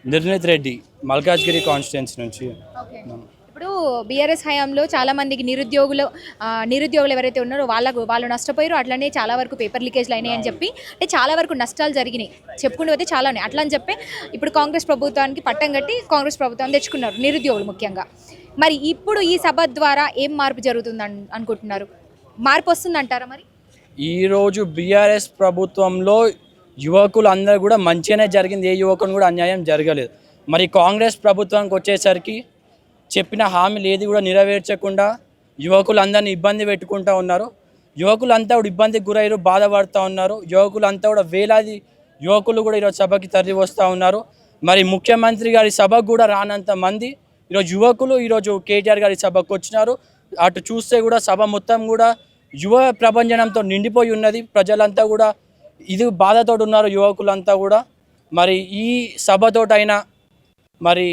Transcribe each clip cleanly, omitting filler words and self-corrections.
నిర్ణీత్ Reddy Malkajgiri constituency నుంచి. ఇప్పుడు BRS హయాంలో చాలా మందికి నిరుద్యోగులు ఎవరైతే ఉన్నారో వాళ్ళు నష్టపోయారు. అట్లనే చాలా వరకు పేపర్ లీకేజ్లు అయినాయి అని చెప్పి అంటే చాలా వరకు నష్టాలు జరిగినాయి చెప్పుకుంటూ పోతే చాలా ఉన్నాయి. అట్లా అని చెప్పి ఇప్పుడు కాంగ్రెస్ ప్రభుత్వానికి పట్టం కట్టి కాంగ్రెస్ ప్రభుత్వం తెచ్చుకున్నారు నిరుద్యోగులు ముఖ్యంగా. మరి ఇప్పుడు ఈ సభ ద్వారా ఏం మార్పు జరుగుతుంది అనుకుంటున్నారు? మార్పు వస్తుందంటారా? మరి ఈరోజు బీఆర్ఎస్ ప్రభుత్వంలో యువకులు అందరూ కూడా మంచిగానే జరిగింది, ఏ యువకుని కూడా అన్యాయం జరగలేదు. మరి కాంగ్రెస్ ప్రభుత్వానికి వచ్చేసరికి చెప్పిన హామీలు ఏది కూడా నెరవేర్చకుండా యువకులందరినీ ఇబ్బంది పెట్టుకుంటూ ఉన్నారు. యువకులంతా కూడా ఇబ్బందికి గురయ్యారు, బాధపడుతూ ఉన్నారు. యువకులంతా కూడా వేలాది యువకులు కూడా ఈరోజు సభకి తరలి వస్తూ ఉన్నారు. మరి ముఖ్యమంత్రి గారి సభకు కూడా రానంత మంది ఈరోజు యువకులు ఈరోజు కేటీఆర్ గారి సభకు వచ్చినారు. అటు చూస్తే కూడా సభ మొత్తం కూడా యువ ప్రభంజనంతో నిండిపోయి ఉన్నది. ప్రజలంతా కూడా ఇది బాధతో ఉన్నారు యువకులంతా కూడా. మరి ఈ సభతోటైనా మరి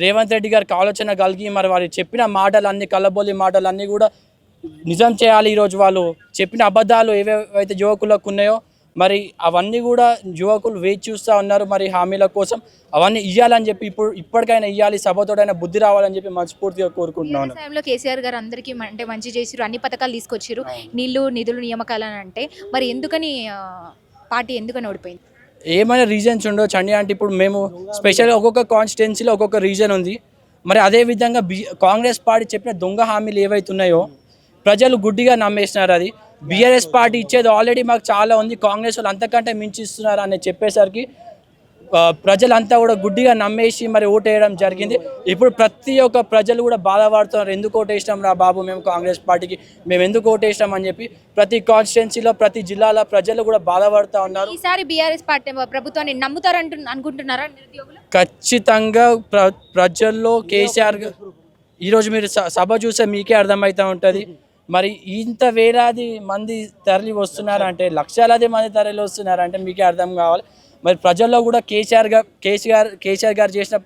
రేవంత్ రెడ్డి గారికి ఆలోచన కలిగి మరి వారు చెప్పిన మాటలన్నీ కల్లబొల్లి మాటలన్నీ కూడా నిజం చేయాలి. ఈరోజు వాళ్ళు చెప్పిన అబద్ధాలు ఏవేవైతే యువకులకు ఉన్నాయో మరి అవన్నీ కూడా యువకులు వేచి చూస్తూ ఉన్నారు. మరి హామీల కోసం అవన్నీ ఇవ్వాలని చెప్పి ఇప్పటికైనా ఇవ్వాలి, సభతోడైనా బుద్ధి రావాలని చెప్పి మనస్ఫూర్తిగా కోరుకుంటున్నాను. సమయంలో కేసీఆర్ గారు అందరికీ అంటే మంచి చేసిరు, అన్ని పథకాలు తీసుకొచ్చారు, నిధులు నియామకాలు అని అంటే మరి ఎందుకని పార్టీ ఎందుకని ఓడిపోయింది? ఏమైనా రీజన్స్ ఉండవచ్చు అండి. అంటే ఇప్పుడు మేము స్పెషల్గా ఒక్కొక్క కాన్స్టిట్యున్సీలో ఒక్కొక్క రీజన్ ఉంది. మరి అదేవిధంగా కాంగ్రెస్ పార్టీ చెప్పిన దొంగ హామీలు ఏవైతే ఉన్నాయో ప్రజలు గుడ్డిగా నమ్మేసినారు. అది బీఆర్ఎస్ పార్టీ ఇచ్చేది ఆల్రెడీ మాకు చాలా ఉంది, కాంగ్రెస్ వాళ్ళు అంతకంటే మించి ఇస్తున్నారు అని చెప్పేసరికి ప్రజలంతా కూడా గుడ్డిగా నమ్మేసి మరి ఓటేయడం జరిగింది. ఇప్పుడు ప్రతి ఒక్క ప్రజలు కూడా బాధపడుతున్నారు, ఎందుకు ఓటేసినాం రా బాబు మేము కాంగ్రెస్ పార్టీకి, మేము ఎందుకు ఓటేసినాం అని చెప్పి ప్రతి కాన్స్టిట్యున్సీలో ప్రతి జిల్లాలో ప్రజలు కూడా బాధపడుతూ ఉన్నారు. ఈసారి బీఆర్ఎస్ పార్టీ ప్రభుత్వాన్ని నమ్ముతారు అనుకుంటున్నారా నిరుద్యోగులు? ఖచ్చితంగా ప్రజల్లో కేసీఆర్ ఈరోజు మీరు సభ చూస్తే మీకే అర్థమవుతూ ఉంటుంది. మరి ఇంత వేలాది మంది తరలి వస్తున్నారంటే, లక్షలాది మంది తరలి వస్తున్నారంటే మీకే అర్థం కావాలి. మరి ప్రజల్లో కూడా కేసీఆర్ గారు చేసిన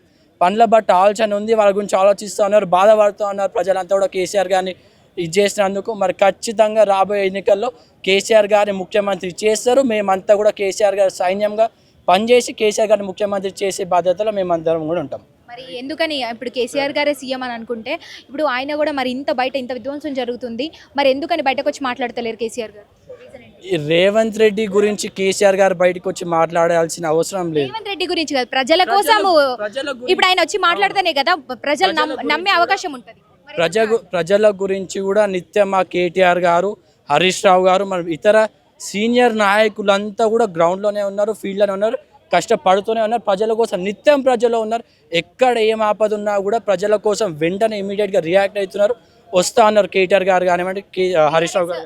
పనుల బట్టి ఆలోచన ఉంది, వాళ్ళ గురించి ఆలోచిస్తూ ఉన్నారు, బాధపడుతూ ఉన్నారు. ప్రజలంతా కూడా కేసీఆర్ గారిని ఇది చేసినందుకు మరి ఖచ్చితంగా రాబోయే ఎన్నికల్లో కేసీఆర్ గారిని ముఖ్యమంత్రి చేస్తారు. మేమంతా కూడా కేసీఆర్ గారి సైన్యంగా పనిచేసి కేసీఆర్ గారిని ముఖ్యమంత్రి చేసే బాధ్యతలో మేమందరం కూడా ఉంటాం. మరి ఎందుకని ఇప్పుడు కేసీఆర్ గారే సీఎం అని అనుకుంటే ఇప్పుడు ఆయన కూడా మరి ఇంత విధ్వంసం జరుగుతుంది, మరి ఎందుకని బయటకు వచ్చి మాట్లాడతలేరు కేసీఆర్ గారు? రేవంత్ రెడ్డి గురించి కేసీఆర్ గారు బయటకు వచ్చి మాట్లాడాల్సిన అవసరం లేదు. రేవంత్ రెడ్డి గురించి కాదు, ప్రజల కోసం. ఇప్పుడు ఆయన వచ్చి మాట్లాడితేనే కదా ప్రజలు నమ్మే అవకాశం ఉంటుంది. ప్రజల గురించి కూడా నిత్యం మా కేటీఆర్ గారు, హరీష్ రావు గారు, మరి ఇతర సీనియర్ నాయకులంతా కూడా గ్రౌండ్లోనే ఉన్నారు, ఫీల్డ్లోనే ఉన్నారు, కష్టపడుతూనే ఉన్నారు. ప్రజల కోసం నిత్యం ప్రజలు ఉన్నారు. ఎక్కడ ఏం ఆపద ఉన్నా కూడా ప్రజల కోసం వెంటనే ఇమీడియట్గా రియాక్ట్ అవుతున్నారు, వస్తా ఉన్నారు. కేటీఆర్ గారు కానివ్వండి, హరీష్ రావు గారు.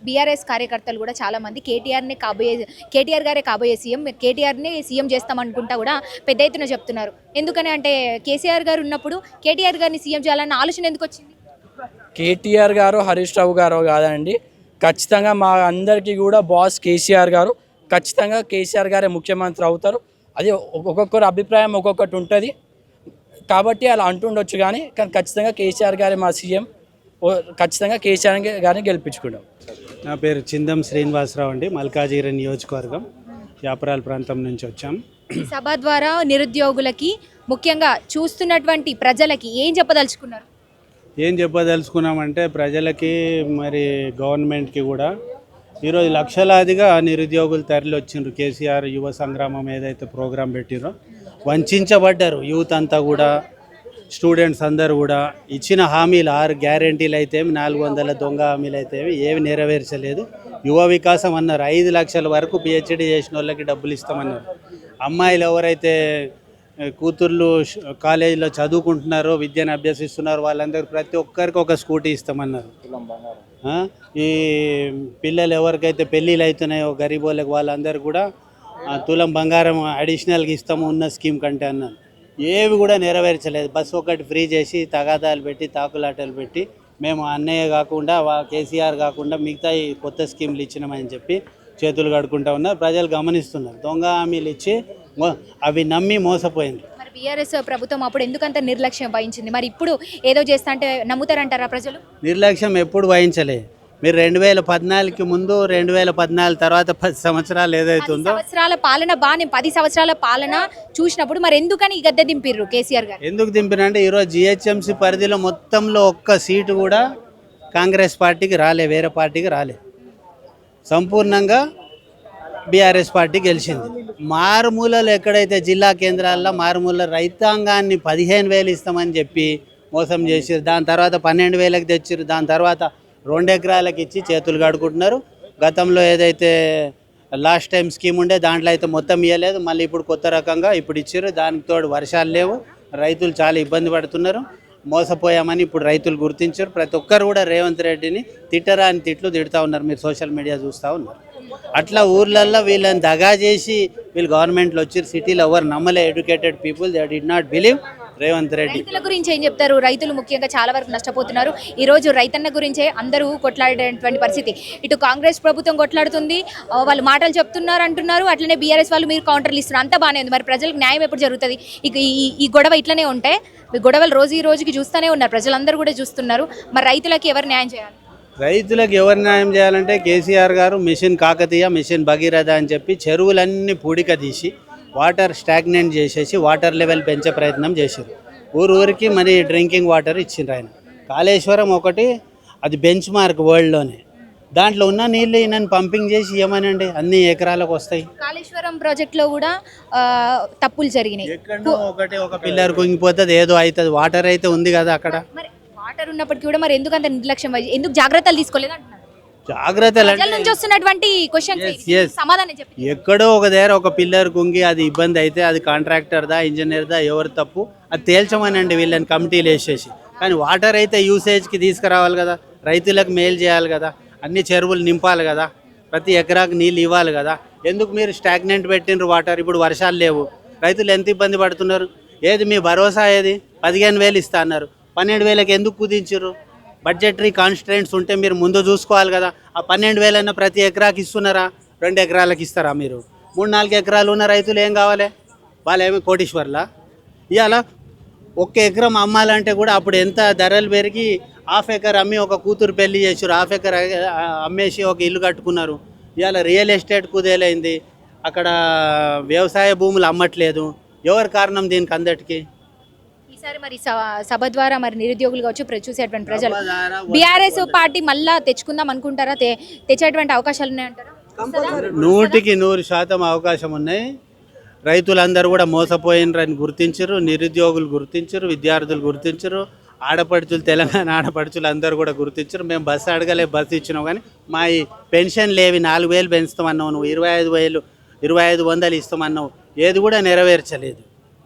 బీఆర్ఎస్ కార్యకర్తలు కూడా చాలా మంది కేటీఆర్ గారే కాబోయే సీఎం, కేటీఆర్ని సీఎం చేస్తామనుకుంటా కూడా పెద్ద ఎత్తున చెప్తున్నారు. ఎందుకని అంటే కేసీఆర్ గారు ఉన్నప్పుడు కేటీఆర్ గారిని సీఎం చేయాలన్న ఆలోచన ఎందుకు వచ్చింది? కేటీఆర్ గారు, హరీష్ రావు గారు కాదండి, ఖచ్చితంగా మా అందరికీ కూడా బాస్ కేసీఆర్ గారు. ఖచ్చితంగా కేసీఆర్ గారే ముఖ్యమంత్రి అవుతారు. అది ఒక్కొక్కరు అభిప్రాయం ఒక్కొక్కటి ఉంటుంది కాబట్టి అలా అంటుండొచ్చు. కానీ ఖచ్చితంగా కేసీఆర్ గారే మా సీఎం, ఖచ్చితంగా కేసీఆర్ గారిని గెలిపించుకుంటాం. నా పేరు చిందం శ్రీనివాసరావు అండి, మల్కాజిగిరి నియోజకవర్గం యాపరాల ప్రాంతం నుంచి వచ్చాం. ఈ సభ ద్వారా నిరుద్యోగులకి ముఖ్యంగా చూస్తున్నటువంటి ప్రజలకి ఏం చెప్పదలుచుకున్నామంటే ప్రజలకి మరి గవర్నమెంట్కి కూడా ఈరోజు లక్షలాదిగా నిరుద్యోగులు తరలి వచ్చిండ్రు. కేసీఆర్ యువ సంగ్రామం ఏదైతే ప్రోగ్రాం పెట్టిరో వంచబడ్డారు యూత్ అంతా కూడా, స్టూడెంట్స్ అందరూ కూడా. ఇచ్చిన హామీలు 6 గ్యారెంటీలు అయితే 400 దొంగ హామీలు అయితే ఏవి నెరవేర్చలేదు. యువ వికాసం అన్నారు, 5 లక్షల వరకు పిహెచ్డీ చేసిన వాళ్ళకి డబ్బులు ఇస్తామన్నారు. అమ్మాయిలు ఎవరైతే కూతుర్లు కాలేజీలో చదువుకుంటున్నారో, విద్యను అభ్యసిస్తున్నారో వాళ్ళందరూ ప్రతి ఒక్కరికి ఒక స్కూటీ ఇస్తామన్నారు. ఈ పిల్లలు ఎవరికైతే పెళ్ళిళ్ళు అవుతున్నాయో గరీబోళ్ళకి వాళ్ళందరూ కూడా తులం బంగారం అడిషనల్గా ఇస్తాము ఉన్న స్కీమ్ కంటే అన్నారు. ఏవి కూడా నెరవేర్చలేదు. బస్సు ఒకటి ఫ్రీ చేసి తగాదాలు పెట్టి తాకులాటలు పెట్టి మేము అన్నయ్య కాకుండా కేసీఆర్ కాకుండా మిగతా కొత్త స్కీమ్లు ఇచ్చినామని చెప్పి చేతులు కడుకుంటా ఉన్నారు. ప్రజలు గమనిస్తున్నారు. దొంగ హామీలు ఇచ్చి అవి నమ్మి మోసపోయింది. బీఆర్ఎస్ ప్రభుత్వం అప్పుడు ఎందుకంత నిర్లక్ష్యం వహించింది? మరి ఇప్పుడు ఏదో చేస్తా అంటే నమ్ముతారంటారా ప్రజలు? నిర్లక్ష్యం ఎప్పుడు వహించలే. మీరు 2014కి ముందు 2014 తర్వాత 10 సంవత్సరాలు ఏదైతే ఉందో సంవత్సరాల పాలన బాగానే 10 సంవత్సరాల పాలన చూసినప్పుడు మరి ఎందుకని ఈ గద్దె దింపిర్రు కేసీఆర్ గారు? ఎందుకు దింపినంటే ఈరోజు జిహెచ్ఎంసీ పరిధిలో మొత్తంలో ఒక్క సీటు కూడా కాంగ్రెస్ పార్టీకి రాలే, వేరే పార్టీకి రాలే. సంపూర్ణంగా బీఆర్ఎస్ పార్టీ గెలిచింది. మారుమూలలో ఎక్కడైతే జిల్లా కేంద్రాల్లో మారుమూల రైతాంగాన్ని 15,000 ఇస్తామని చెప్పి మోసం చేసిరు. దాని తర్వాత 12,000కి తెచ్చిరు. దాని తర్వాత 2 ఎకరాలకు ఇచ్చి చేతులు కడుకుంటున్నారు. గతంలో ఏదైతే లాస్ట్ టైం స్కీమ్ ఉండే దాంట్లో అయితే మొత్తం ఇవ్వలేదు. మళ్ళీ ఇప్పుడు కొత్త రకంగా ఇప్పుడు ఇచ్చారు. దానికి తోడు వర్షాలు లేవు, రైతులు చాలా ఇబ్బంది పడుతున్నారు. మోసపోయామని ఇప్పుడు రైతులు గుర్తించారు. ప్రతి ఒక్కరు కూడా రేవంత్ రెడ్డిని తిట్టరా అని తిడుతూ ఉన్నారు. మీరు సోషల్ మీడియా చూస్తూ ఉన్నారు. అట్లా ఊర్లల్లో వీళ్ళని దగా చేసి వీళ్ళు గవర్నమెంట్లో వచ్చారు. సిటీలో ఎవరు నమ్మలే. Educated people they did not believe Revanth Reddy. రైతుల గురించి ఏం చెప్తారు? రైతులు ముఖ్యంగా చాలా వరకు నష్టపోతున్నారు. ఈ రోజు రైతన్న గురించే అందరూ కొట్లాడేటువంటి పరిస్థితి. ఇటు కాంగ్రెస్ ప్రభుత్వం కొట్లాడుతుంది, వాళ్ళు మాటలు చెప్తున్నారు అంటున్నారు, అట్లనే బీఆర్ఎస్ వాళ్ళు మీరు కౌంటర్లు ఇస్తున్నారు. అంతా బాగానే ఉంది. మరి ప్రజలకు న్యాయం ఎప్పుడు జరుగుతుంది? ఇక ఈ గొడవ ఇట్లనే ఉంటే గొడవలు రోజు ఈ రోజుకి చూస్తూనే ఉన్నారు, ప్రజలందరూ కూడా చూస్తున్నారు. మరి రైతులకి ఎవరు న్యాయం చేయాలి? రైతులకు ఎవరు న్యాయం చేయాలంటే కేసీఆర్ గారు మిషన్ కాకతీయ, మిషన్ భగీరథ అని చెప్పి చెరువులన్నీ పూడిక తీసి వాటర్ స్టాగ్నెంట్ చేసేసి వాటర్ లెవెల్ పెంచే ప్రయత్నం చేశారు. ఊరికి మరి డ్రింకింగ్ వాటర్ ఇచ్చిండ్రు ఆయన. కాళేశ్వరం ఒకటి అది బెంచ్ మార్క్ వరల్డ్లోనే. దాంట్లో ఉన్న నీళ్ళు ఈయనని పంపింగ్ చేసి ఏమనండి అన్ని ఎకరాలకు వస్తాయి. కాళేశ్వరం ప్రాజెక్ట్లో కూడా తప్పులు జరిగినాయి. ఎక్కడో ఒకటి ఒక పిల్లర్ కుంగిపోతుంది, ఏదో అవుతుంది. వాటర్ అయితే ఉంది కదా అక్కడ. మరి వాటర్ ఉన్నప్పటికీ కూడా మరి ఎందుకు అంత నిర్లక్ష్యం, ఎందుకు జాగ్రత్తలు తీసుకోలేదు అంటున్నారు? జాగ్రత్తలు ప్రజల నుంచి వస్తున్నటువంటి క్వశ్చన్స్ సమాధానం చెప్పి. ఎక్కడో ఒక దగ్గర ఒక పిల్లర్ కుంగి అది ఇబ్బంది అయితే అది కాంట్రాక్టర్దా ఇంజనీర్దా ఎవరు తప్పు అది తేల్చమనండి వీళ్ళని కమిటీలు వేసేసి. కానీ వాటర్ అయితే యూసేజ్కి తీసుకురావాలి కదా, రైతులకు మేలు చేయాలి కదా, అన్ని చెరువులు నింపాలి కదా, ప్రతి ఎకరాకు నీళ్ళు ఇవ్వాలి కదా. ఎందుకు మీరు స్టాగ్నెంట్ పెట్టినరు వాటర్? ఇప్పుడు వర్షాలు లేవు, రైతులు ఎంత ఇబ్బంది పడుతున్నారు. ఏది మీ భరోసా? ఏది 15,000 ఇస్తా అన్నారు, 12,000కి ఎందుకు కుదించారు? బడ్జెటరీ కాన్స్టెంట్స్ ఉంటే మీరు ముందు చూసుకోవాలి కదా. ఆ 12,000 అయినా ప్రతి ఎకరాకి ఇస్తున్నారా? 2 ఎకరాలకు ఇస్తారా? మీరు 3-4 ఎకరాలు ఉన్న రైతులు ఏం కావాలి? వాళ్ళు ఏమి కోటీశ్వర్లా? ఇవాళ 1 ఎకరం అమ్మాలంటే కూడా అప్పుడు ఎంత ధరలు పెరిగి 1/2 ఎకర్ అమ్మి ఒక కూతురు పెళ్లి చేసారు, 1/2 ఎకర్ అమ్మేసి ఒక ఇల్లు కట్టుకున్నారు. ఇవాళ రియల్ ఎస్టేట్ కుదేలైంది, అక్కడ వ్యవసాయ భూములు అమ్మట్లేదు. ఎవరు కారణం దీనికి అందరికీ? ఈసారి మరి సభ ద్వారా మరి నిరుద్యోగులు కావచ్చు చూసేటువంటి ప్రజలు బీఆర్ఎస్ పార్టీ మళ్ళా తెచ్చుకుందాం అనుకుంటారా? తెచ్చేటువంటి అవకాశాలు ఉన్నాయంటారా? 100% అవకాశం ఉన్నాయి. రైతులందరూ కూడా మోసపోయినరని గుర్తించరు, నిరుద్యోగులు గుర్తించరు, విద్యార్థులు గుర్తించరు, ఆడపడుచులు తెలంగాణ ఆడపడుచులు అందరూ కూడా గుర్తించరు. మేము బస్సు అడగలే, బస్సు ఇచ్చినావు కానీ మా ఈ పెన్షన్ లేవి 4,000 పెంచుతామన్నావు, నువ్వు 25,100 ఇస్తామన్నావు, ఏది కూడా నెరవేర్చలేదు.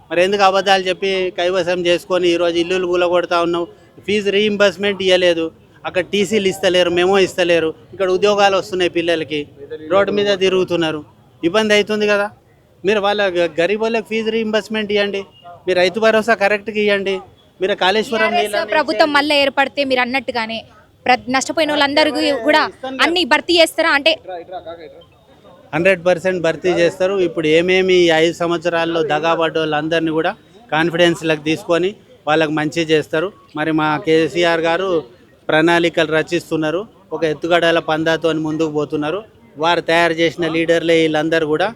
మరి ఎందుకు అబద్ధాలు చెప్పి కైవసం చేసుకొని ఈరోజు ఇల్లులు కూలగొడతా ఉన్నావు? ఫీజు రీయింబర్స్మెంట్ ఇవ్వలేదు, అక్కడ టీసీలు ఇస్తలేరు, మెమో ఇస్తలేరు, ఇక్కడ ఉద్యోగాలు వస్తున్నాయి పిల్లలకి, రోడ్డు మీద తిరుగుతున్నారు, ఇబ్బంది అవుతుంది కదా. మీరు వాళ్ళ గరీబ్ వాళ్ళకి ఫీజు రీయింబర్స్మెంట్ ఇవ్వండి, మీరు రైతు భరోసా కరెక్ట్గా ఇవ్వండి. మీరు కాళేశ్వరం ప్రభుత్వం మళ్ళీ ఏర్పడితే మీరు అన్నట్టుగానే నష్టపోయిన వాళ్ళందరికీ కూడా అన్ని భర్తీ చేస్తారా? అంటే 100% భర్తీ చేస్తారు. ఇప్పుడు ఏమేమి 5 సంవత్సరాల్లో దగాబడ్డ వాళ్ళందరినీ కూడా కాన్ఫిడెన్స్లకు తీసుకొని వాళ్ళకి మంచి చేస్తారు. మరి మా కేసీఆర్ గారు ప్రణాళికలు రచిస్తున్నారు, ఒక ఎత్తుగడల పందాతో ముందుకు పోతున్నారు. వారు తయారు చేసిన లీడర్లే వీళ్ళందరూ కూడా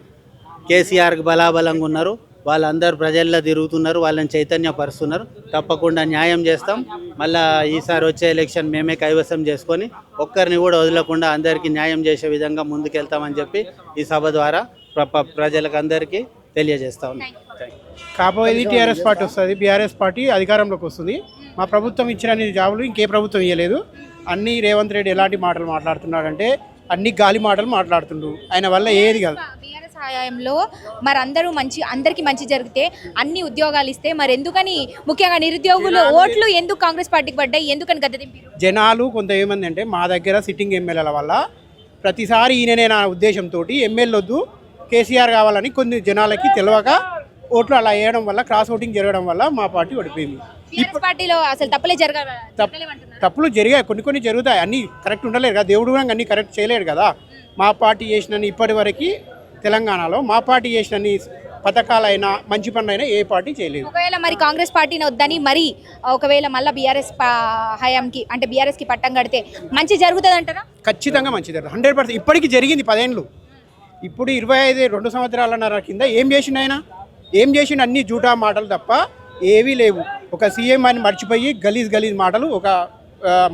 కేసీఆర్కి బలాబలంగా ఉన్నారు. వాళ్ళందరూ ప్రజల్లో తిరుగుతున్నారు, వాళ్ళని చైతన్యపరుస్తున్నారు. తప్పకుండా న్యాయం చేస్తాం. మళ్ళీ ఈసారి వచ్చే ఎలక్షన్ మేమే కైవసం చేసుకొని ఒక్కరిని కూడా వదలకుండా అందరికీ న్యాయం చేసే విధంగా ముందుకెళ్తామని చెప్పి ఈ సభ ద్వారా ప్రజలకు అందరికీ తెలియజేస్తా ఉన్నాం. కాబోయేది టీఆర్ఎస్ పార్టీ వస్తుంది, బీఆర్ఎస్ పార్టీ అధికారంలోకి వస్తుంది. మా ప్రభుత్వం ఇచ్చిన జాబులు ఇంకే ప్రభుత్వం ఇవ్వలేదు. అన్ని రేవంత్ రెడ్డి ఎలాంటి మాటలు మాట్లాడుతున్నాడంటే అన్ని గాలి మాటలు మాట్లాడుతుండు, ఆయన వల్ల ఏది కాదు. బీఆర్ఎస్ హయాంలో మరి అందరికీ మంచి జరిగితే అన్ని ఉద్యోగాలు ఇస్తే మరి ఎందుకని ముఖ్యంగా నిరుద్యోగులు ఓట్లు ఎందుకు కాంగ్రెస్ పార్టీకి పడ్డాయి? ఎందుకని గద్దె దింపారు? జనాలు కొంత ఏమంది అంటే మా దగ్గర సిట్టింగ్ ఎమ్మెల్యేల వల్ల ప్రతిసారి ఈయననే నా ఉద్దేశంతో ఎమ్మెల్యే వద్దు కేసీఆర్ కావాలని కొన్ని జనాలకి తెలియక ఓట్లు అలా వేయడం వల్ల క్రాస్ ఓటింగ్ జరగడం వల్ల మా పార్టీ ఓడిపోయింది. పార్టీలో అసలు తప్పులు జరిగాయి, కొన్ని జరుగుతాయి, అన్నీ కరెక్ట్ ఉండలేదు కదా. దేవుడు కూడా అన్నీ కరెక్ట్ చేయలేడు కదా. మా పార్టీ చేసిన ఇప్పటి వరకు తెలంగాణలో మా పార్టీ చేసిన పథకాలైనా మంచి పనులైనా ఏ పార్టీ చేయలేదు. ఒకవేళ మరి కాంగ్రెస్ పార్టీని వద్దని మరి ఒకవేళ మళ్ళీ బీఆర్ఎస్ హయాంకి అంటే బీఆర్ఎస్కి పట్టం కడితే మంచి జరుగుతుంది అంటారా? ఖచ్చితంగా మంచిది 100%. ఇప్పటికి జరిగింది 10 ఏళ్ళు. ఇప్పుడు 25 2 సంవత్సరాలన్నర కింద ఏం చేసిండు ఆయన? ఏం చేసిండు? అన్ని జూటా మాటలు తప్ప ఏవీ లేవు. ఒక సీఎం అని మర్చిపోయి గలీజ్ మాటలు, ఒక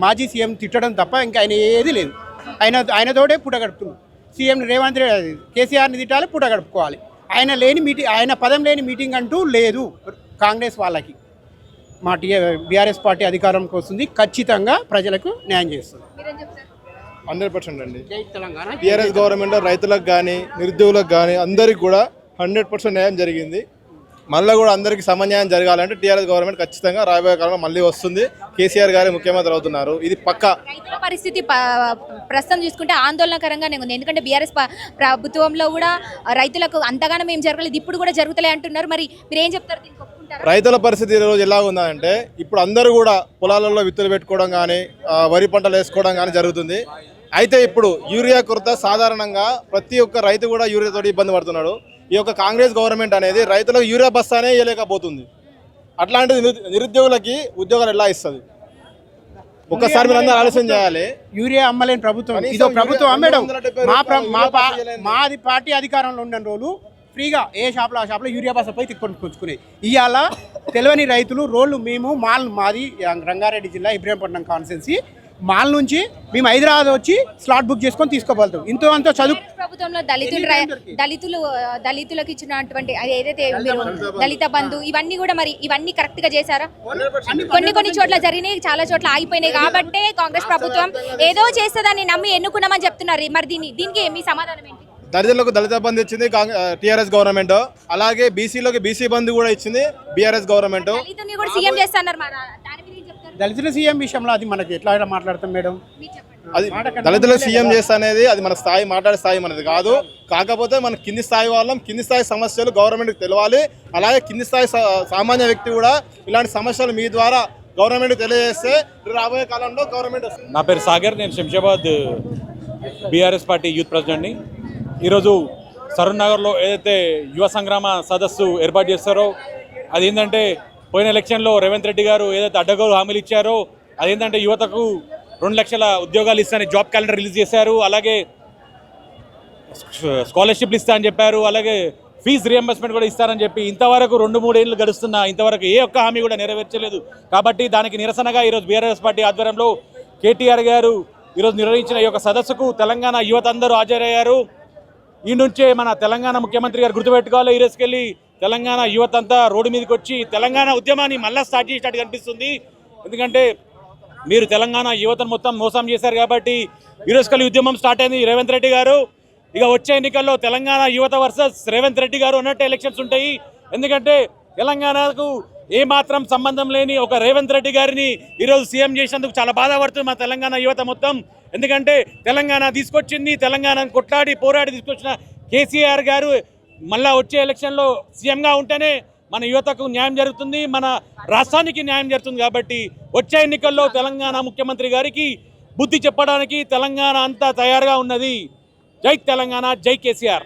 మాజీ సీఎం తిట్టడం తప్ప ఇంకా ఆయన ఏది లేదు. ఆయనతోటే పూట గడుపుతున్నాడు. సీఎం రేవంత్ రెడ్డి కేసీఆర్ని తిట్టాలి, పూట గడుపుకోవాలి. ఆయన పదం లేని మీటింగ్ అంటూ లేదు కాంగ్రెస్ వాళ్ళకి. మా బీఆర్ఎస్ పార్టీ అధికారంకి వస్తుంది, ఖచ్చితంగా ప్రజలకు న్యాయం చేస్తుంది. 100% అండి. టీఆర్ఎస్ గవర్నమెంట్ రైతులకు కానీ నిరుద్యోగులకు కానీ అందరికి కూడా 100% న్యాయం జరిగింది. మళ్ళీ కూడా అందరికీ సమన్యాయం జరగాలంటే టీఆర్ఎస్ గవర్నమెంట్ ఖచ్చితంగా రాబోయే కాలంలో మళ్ళీ వస్తుంది. కేసీఆర్ గారే ముఖ్యమంత్రి అవుతున్నారు, ఇది పక్కా. రైతుల పరిస్థితి ప్రస్తుతం చూసుకుంటే ఆందోళనకరంగానే ఉంది. ఎందుకంటే బీఆర్ఎస్ ప్రభుత్వంలో కూడా రైతులకు అంతగానం ఏం జరగలేదు, ఇప్పుడు కూడా జరుగుతలే అంటున్నారు. మరి మీరు ఏం చెప్తారు దీనికి? ఒప్పుకుంటారా? రైతుల పరిస్థితి ఈరోజు ఎలా ఉందంటే ఇప్పుడు అందరూ కూడా పొలాలలో విత్తులు పెట్టుకోవడం కానీ వరి పంటలు వేసుకోవడం కానీ జరుగుతుంది. అయితే ఇప్పుడు యూరియా కొరత సాధారణంగా ప్రతి ఒక్క రైతు కూడా యూరియాతో ఇబ్బంది పడుతున్నాడు. ఈ యొక్క కాంగ్రెస్ గవర్నమెంట్ అనేది రైతులకు యూరియా బస్తానే ఇవ్వలేకపోతుంది. అట్లాంటిది నిరుద్యోగులకి ఉద్యోగాలు ఎలా ఇస్తుంది? ఒక్కసారి మీరు అందరూ ఆలోచన చేయాలి. యూరియా అమ్మలేని ప్రభుత్వం ఇదో ప్రభుత్వం అమ్మేయడం. మాది పార్టీ అధికారంలో ఉన్న రోజులు ఫ్రీగా ఏ షాప్లో ఆ షాప్లో యూరియా బస్సు పోయి కొనుక్కొచ్చుకునేది. ఇవాళ తెలియని రైతులు రోడ్లు మేము మాది రంగారెడ్డి జిల్లా ఇబ్రహీంపట్నం కాన్స్టిట్యున్సీ మాల్ నుంచి మేము హైదరాబాద్ వచ్చి స్లాట్ బుక్ చేసుకొని తీసుకోగలుగుతాం. ఇంతో అంతా చదువు ప్రభుత్వంలో దళితులకు ఇచ్చినటువంటి ఏదైతే దళిత బంధు ఇవన్నీ కూడా మరి ఇవన్నీ కరెక్ట్ గా చేశారా? కొన్ని చోట్ల జరిగినాయి, చాలా చోట్ల ఆగిపోయినాయి. కాబట్టే కాంగ్రెస్ ప్రభుత్వం ఏదో చేస్తుందని నమ్మి ఎన్నుకున్నామని చెప్తున్నారు. మరి దీనికి మీ సమాధానం ఏంటి? దళితులకు దళిత బంధు ఇచ్చింది టీఆర్ఎస్ గవర్నమెంట్, అలాగే బీసీలోకి బీసీ బంధు కూడా ఇచ్చింది బీఆర్ఎస్ గవర్నమెంట్. దళితుల సీఎం విషయంలో అది మనకి ఎట్లా మాట్లాడతాం మేడం? అది దళితులకు సీఎం చేస్తా అనేది అది మన స్థాయి, మాట్లాడే స్థాయి మనది కాదు. కాకపోతే మన కింది స్థాయి వాళ్ళం, కింది స్థాయి సమస్యలు గవర్నమెంట్కి తెలవాలి. అలాగే కింది స్థాయి సామాన్య వ్యక్తి కూడా ఇలాంటి సమస్యలు మీ ద్వారా గవర్నమెంట్కి తెలియజేస్తే రాబోయే కాలంలో గవర్నమెంట్ వస్తుంది. నా పేరు సాగర్, నేను శంషాబాద్ బీఆర్ఎస్ పార్టీ యూత్ ప్రెసిడెంట్ని. ఈరోజు సరూర్ నగర్లో ఏదైతే యువ సంగ్రామ సదస్సు ఏర్పాటు చేస్తారో అది ఏంటంటే పోయిన ఎలక్షన్లో రేవంత్ రెడ్డి గారు ఏదైతే అడ్డగోలు హామీలు ఇచ్చారో అదేంటంటే యువతకు 2 లక్షల ఉద్యోగాలు ఇస్తారని జాబ్ క్యాలెండర్ రిలీజ్ చేశారు. అలాగే స్కాలర్షిప్లు ఇస్తా అని చెప్పారు. అలాగే ఫీజు రియంబర్స్మెంట్ కూడా ఇస్తారని చెప్పి ఇంతవరకు 2-3 ఏళ్ళు గడుస్తున్నా ఇంతవరకు ఏ ఒక్క హామీ కూడా నెరవేర్చలేదు. కాబట్టి దానికి నిరసనగా ఈరోజు బీఆర్ఎస్ పార్టీ ఆధ్వర్యంలో కేటీఆర్ గారు ఈరోజు నిర్వహించిన ఈ యొక్క సదస్సుకు తెలంగాణ యువత అందరూ హాజరయ్యారు. ఈ నుంచే మన తెలంగాణ ముఖ్యమంత్రి గారు గుర్తుపెట్టుకోవాలి, ఈ రోజుకెళ్ళి తెలంగాణ యువత అంతా రోడ్డు మీదకి వచ్చి తెలంగాణ ఉద్యమాన్ని మళ్ళీ స్టార్ట్ చేసినట్టు కనిపిస్తుంది. ఎందుకంటే మీరు తెలంగాణ యువతను మొత్తం మోసం చేశారు కాబట్టి ఈ రోజుకెళ్ళి ఉద్యమం స్టార్ట్ అయింది. రేవంత్ రెడ్డి గారు ఇక వచ్చే ఎన్నికల్లో తెలంగాణ యువత వర్సెస్ రేవంత్ రెడ్డి గారు అన్నట్టు ఎలక్షన్స్ ఉంటాయి. ఎందుకంటే తెలంగాణకు ఏమాత్రం సంబంధం లేని ఒక రేవంత్ రెడ్డి గారిని ఈరోజు సీఎం చేసినందుకు చాలా బాధపడుతుంది మా తెలంగాణ యువత మొత్తం. ఎందుకంటే తెలంగాణ తీసుకొచ్చింది, తెలంగాణను కొట్లాడి పోరాడి తీసుకొచ్చిన కేసీఆర్ గారు మళ్ళా వచ్చే ఎలక్షన్లో సీఎంగా ఉంటేనే మన యువతకు న్యాయం జరుగుతుంది, మన రాష్ట్రానికి న్యాయం జరుగుతుంది. కాబట్టి వచ్చే ఎన్నికల్లో తెలంగాణ ముఖ్యమంత్రి గారికి బుద్ధి చెప్పడానికి తెలంగాణ అంతా తయారుగా ఉన్నది. జై తెలంగాణ, జై కేసీఆర్.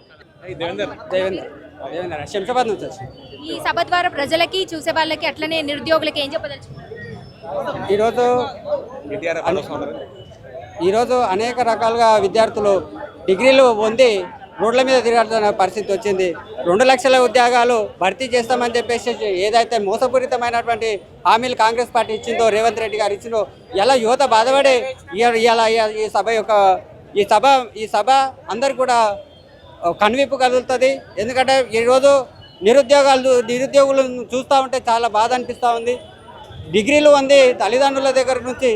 ఈ సభ ద్వారా ప్రజలకి, చూసే వాళ్ళకి, అట్లనే నిరుద్యోగులకి ఏం చెప్పదలుచుకున్నారు? ఈరోజు అనేక రకాలుగా విద్యార్థులు డిగ్రీలు పొంది రోడ్ల మీద తిరగాల్సిన పరిస్థితి వచ్చింది. 2 లక్షల ఉద్యోగాలు భర్తీ చేస్తామని చెప్పేసి ఏదైతే మోసపూరితమైనటువంటి హామీలు కాంగ్రెస్ పార్టీ ఇచ్చిందో, రేవంత్ రెడ్డి గారు ఇచ్చిందో, ఇలా యువత బాధపడి ఈ సభ అందరికి కూడా కనువిప్పు కదులుతుంది. ఎందుకంటే ఈరోజు నిరుద్యోగులను చూస్తూ ఉంటే చాలా బాధ అనిపిస్తూ ఉంది. డిగ్రీలు ఉంది తల్లిదండ్రుల దగ్గర నుంచి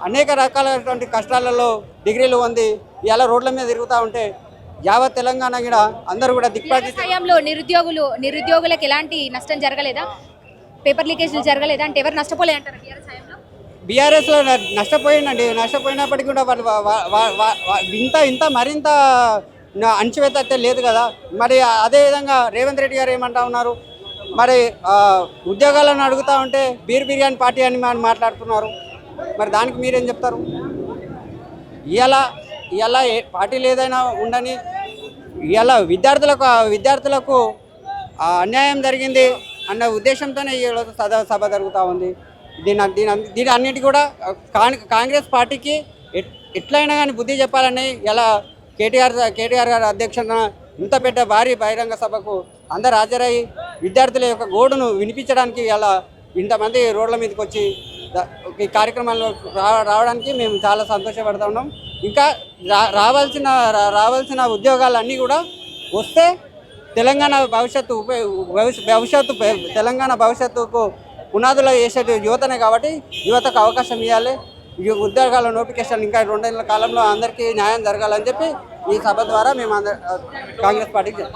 అనేక రకాలైనటువంటి కష్టాలలో డిగ్రీలు ఉంది ఇలా రోడ్ల మీద తిరుగుతూ ఉంటే యావత్ తెలంగాణ కూడా అందరూ కూడా హయాంలో నిరుద్యోగులకు ఎలాంటి నష్టం జరగలేదా? పేపర్ లీకేజీలు జరగలేదా? అంటే ఎవరు నష్టపోలేదంటారు బీఆర్ఎస్ హయాంలో? బీఆర్ఎస్లో నష్టపోయినప్పటికీ కూడా ఇంత మరింత అణచివేత అయితే లేదు కదా. మరి అదేవిధంగా రేవంత్ రెడ్డి గారు ఏమంటా ఉన్నారు, మరి ఉద్యోగాలను అడుగుతూ ఉంటే బిర్యానీ పార్టీ అని మాట్లాడుతున్నారు. మరి దానికి మీరేం చెప్తారు? ఇవాళ పార్టీలు ఏదైనా ఉండని ఇవాళ విద్యార్థులకు ఆ అన్యాయం జరిగింది అన్న ఉద్దేశంతోనే ఈరోజు సభ జరుగుతూ ఉంది. దీని అన్నిటి కూడా కాంగ్రెస్ పార్టీకి ఎట్లయినా కానీ బుద్ధి చెప్పాలని ఇలా కేటీఆర్ గారి అధ్యక్షతన ఇంత పెద్ద భారీ బహిరంగ సభకు అందరు హాజరయ్యి విద్యార్థుల యొక్క గోడును వినిపించడానికి ఇలా ఇంతమంది రోడ్ల మీదకి వచ్చి ఈ కార్యక్రమాల్లో రావడానికి మేము చాలా సంతోషపడుతూ ఉన్నాం. ఇంకా రావాల్సిన ఉద్యోగాలన్నీ కూడా వస్తే తెలంగాణ తెలంగాణ భవిష్యత్తుకు పునాదులు వేసే యువతనే కాబట్టి యువతకు అవకాశం ఇవ్వాలి. ఈ ఉద్యోగాల నోటిఫికేషన్ ఇంకా 2 నెలల కాలంలో అందరికీ న్యాయం జరగాలని చెప్పి ఈ సభ ద్వారా మేము కాంగ్రెస్ పార్టీకి చెప్తాం.